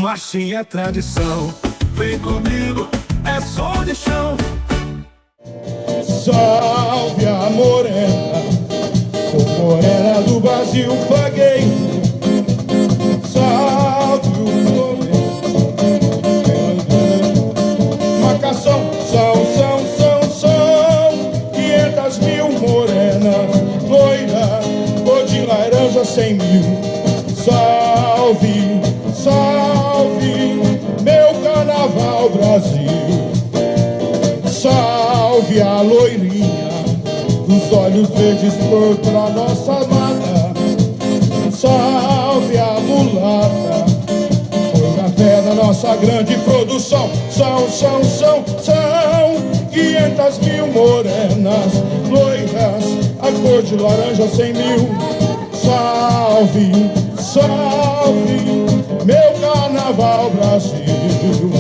Marchinha é tradição, vem comigo, é som de chão. Salve a morena, o morena do Brasil fagueiro. Salve o governo, marcação, são 500 mil morenas, loira, cor de laranja 100 mil. Salve, salve, meu carnaval Brasil. Salve a loirinha dos olhos verdes por pra nossa amada. Salve a mulata por café da nossa grande produção. São 500 mil morenas, loiras, a cor de laranja 100 mil. Salve, salve, meu carnaval Brasil.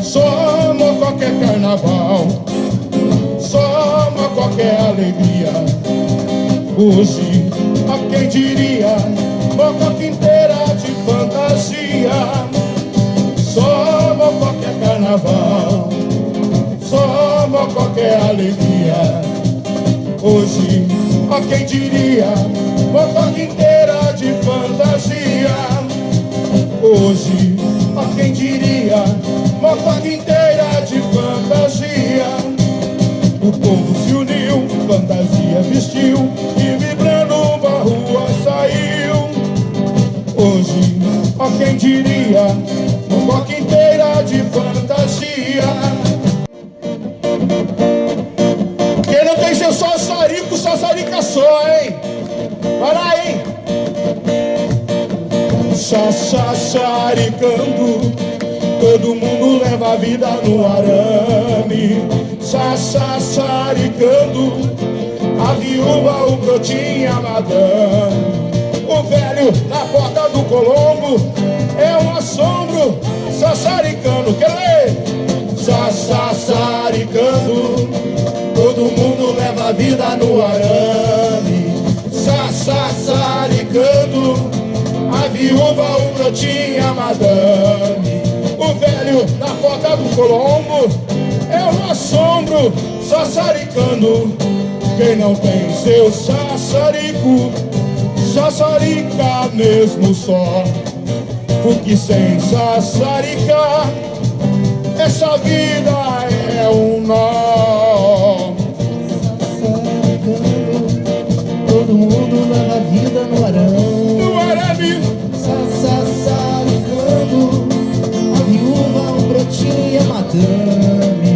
Soma qualquer carnaval, soma qualquer alegria. Hoje, a quem diria, uma coca inteira de fantasia. Soma qualquer carnaval, soma qualquer alegria. Hoje, a quem diria, uma coca inteira de fantasia. Hoje, a quem diria, uma coca inteira de fantasia. O povo se uniu, fantasia vestiu e vibrando uma rua saiu. Hoje, a quem diria, uma coca inteira de fantasia. Quem não tem seu sassarico, sassarica só, hein? Vai lá, hein? Sassaricando, todo mundo leva a vida no arame. Sassaricando, a viúva, o brotinho e a madame. O velho na porta do Colombo é um assombro. Sassaricando, quero ver? Sassaricando, todo mundo leva a vida no arame. Sassaricando, a viúva, o brotinho e a madame. O velho na porta do Colombo é um assombro. Sassaricando, quem não tem seu sassarico, sassarica mesmo só. Porque sem sassaricar, essa vida é um nó. Sassaricando, todo mundo leva a vida no arame. No arame. Sassaricando, a viúva, o brotinho e a madame.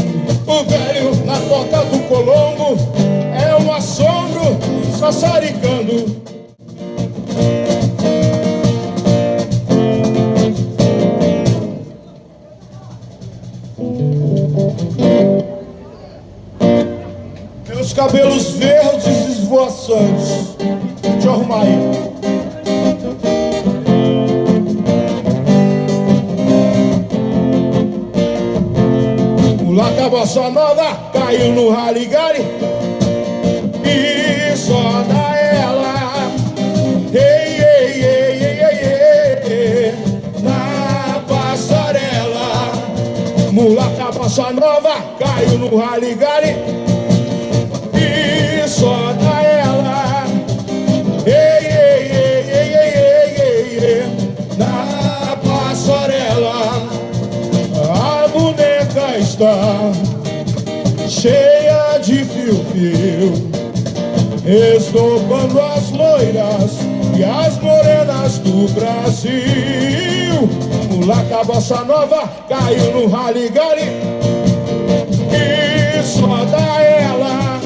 O velho na porta do Colombo é um assombro. Sassaricando. Meus cabelos verdes esvoaçantes. Deixa eu arrumar aí. Mulaca bossa nova caiu no raligare e só dá ela. Ei, ei, ei, ei, ei, ei, na passarela. Mulaca bossa nova caiu no raligare e só dá ela. Ei, ei, ei, ei, ei, ei, ei, na passarela. A boneca está cheia de fio-fio, esnobando as loiras e as morenas do Brasil. Mulaca bossa nova caiu no raligare e só dá ela.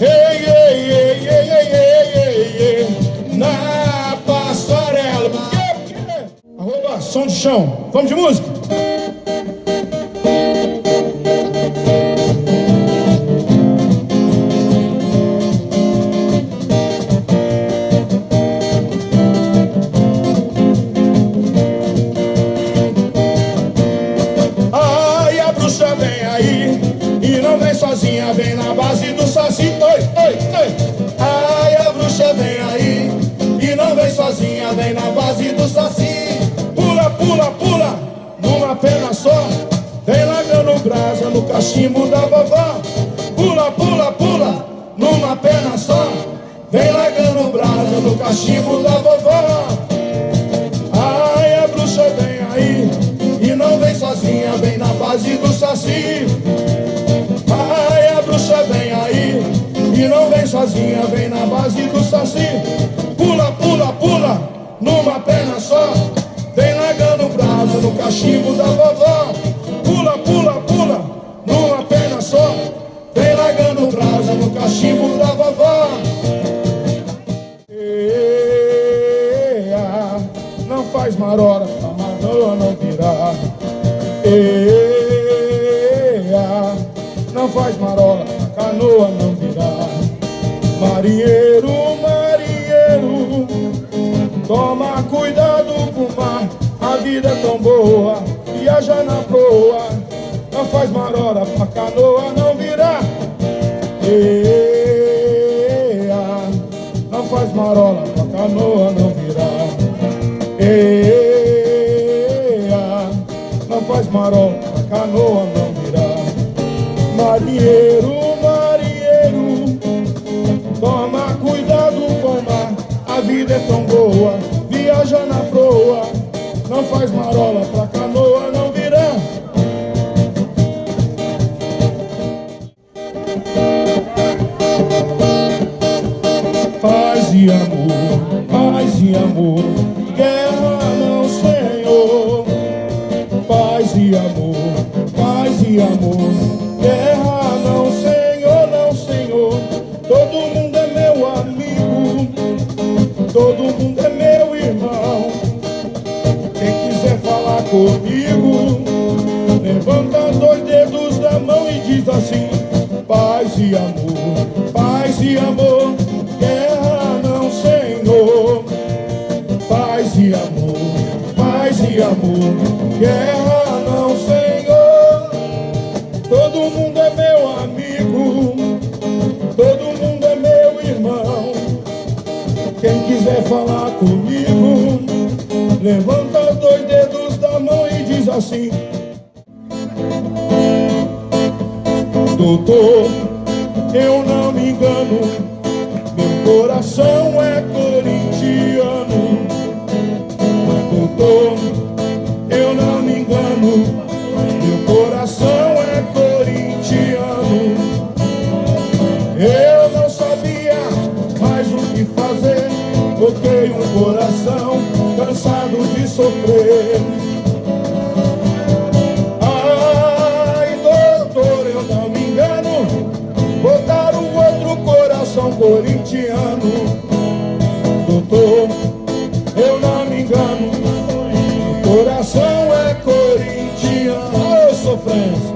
Ei, ei, ei, ei, ei, ei, ei, ei, na passarela. Arroba som de chão. Vamos de música? Ai, a bruxa vem aí e não vem sozinha, vem na base do saci. Oi, oi, oi. Ai, a bruxa vem aí e não vem sozinha, vem na base do saci. Pula, pula, pula, numa perna só, vem largando brasa no cachimbo da vovó. Pula, pula, pula, numa perna só, vem largando brasa no cachimbo da vovó. Ai, a bruxa vem aí e não vem sozinha, vem na base do saci. Ai, a bruxa vem aí e não vem sozinha, vem na base do saci. Pula, pula, pula, numa perna só, vem largando brasa no cachimbo da vovó. Pula, pula, pula, numa perna só, vem largando brasa no cachimbo da vovó. Não faz marola pra canoa não virar. Não faz marola pra canoa não virar. Marinheiro, marinheiro, toma cuidado com o mar, a vida é tão boa, viaja na proa. Não faz marola pra canoa não virar. Não faz marola pra canoa não virar. Não faz marola pra canoa não virar. Marinheiro, marinheiro, toma cuidado com o mar, a vida é tão boa, viaja na proa. Não faz marola pra canoa não virar. Paz e amor, guerra não, Senhor. Paz e amor, guerra não, Senhor, não, Senhor. Todo mundo é meu amigo, todo mundo é meu irmão. Quem quiser falar comigo, levanta dois dedos da mão e diz assim: paz e amor, guerra não, Senhor. Paz e amor, guerra não, Senhor. Todo mundo é meu amigo, todo mundo é meu irmão. Quem quiser falar comigo, levanta os dois dedos da mão e diz assim: doutor, eu não me engano, meu coração é corintiano. Doutor, eu não me engano, meu coração é corintiano. Eu não sabia mais o que fazer, toquei um coração cansado de sofrer. Ai, doutor, eu não me engano, botaram outro coração corintiano. Doutor, eu não me engano, meu coração é corintiano. Ô, sofrência,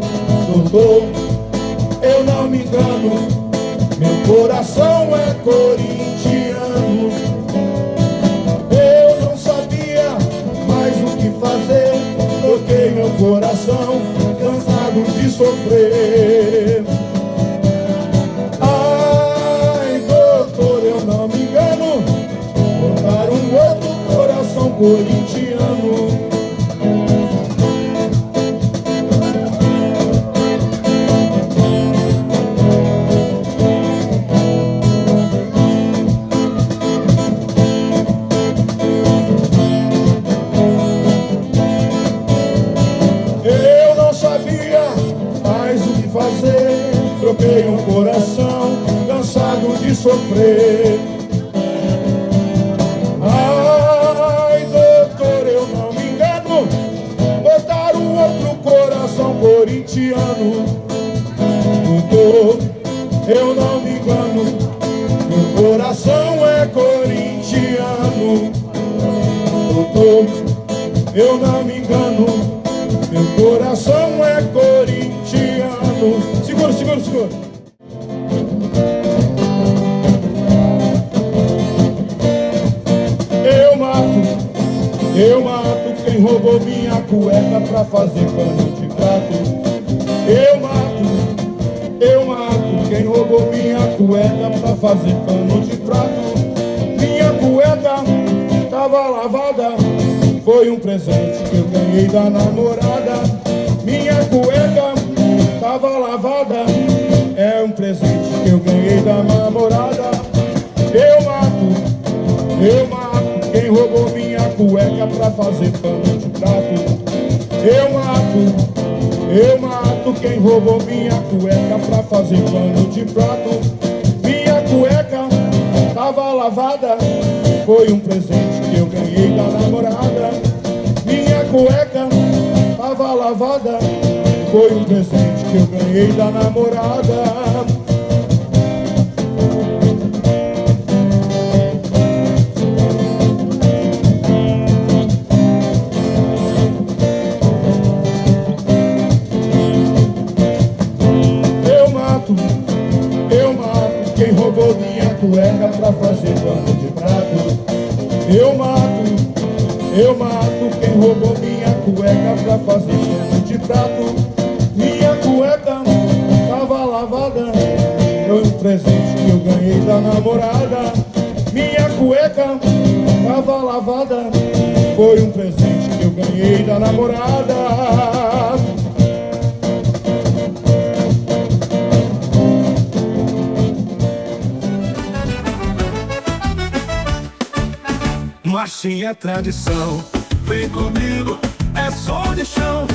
doutor, eu não me engano, meu coração é corintiano. Eu não sabia mais o que fazer, toquei meu coração cansado de sofrer. Ai, doutor, eu não me engano, botaram um outro coração corintiano. Eu não sabia mais o que fazer, troquei um coração cansado de sofrer. Ai, doutor, eu não me engano, botaram outro coração corintiano. Doutor, eu não me engano, meu coração é corintiano. Doutor, eu não me engano, meu coração é corintiano. Segura, segura, segura. Eu mato quem roubou minha cueca pra fazer pano de prato. Eu roubou minha cueca pra fazer pano de prato. Minha cueca tava lavada, foi um presente que eu ganhei da namorada. Minha cueca tava lavada, é um presente que eu ganhei da namorada. Eu mato quem roubou minha cueca pra fazer pano de prato. Eu mato quem roubou minha cueca pra fazer pano de prato. Minha cueca tava lavada, foi um presente que eu ganhei da namorada. Minha cueca tava lavada, foi um presente que eu ganhei da namorada. Eu mato quem roubou minha cueca pra fazer pano de prato. Eu mato quem roubou minha cueca pra fazer pano de prato. Minha cueca tava lavada, foi um presente que eu ganhei da namorada. Minha cueca tava lavada, foi um presente que eu ganhei da namorada. Marchinha é tradição, vem comigo, é som de chão.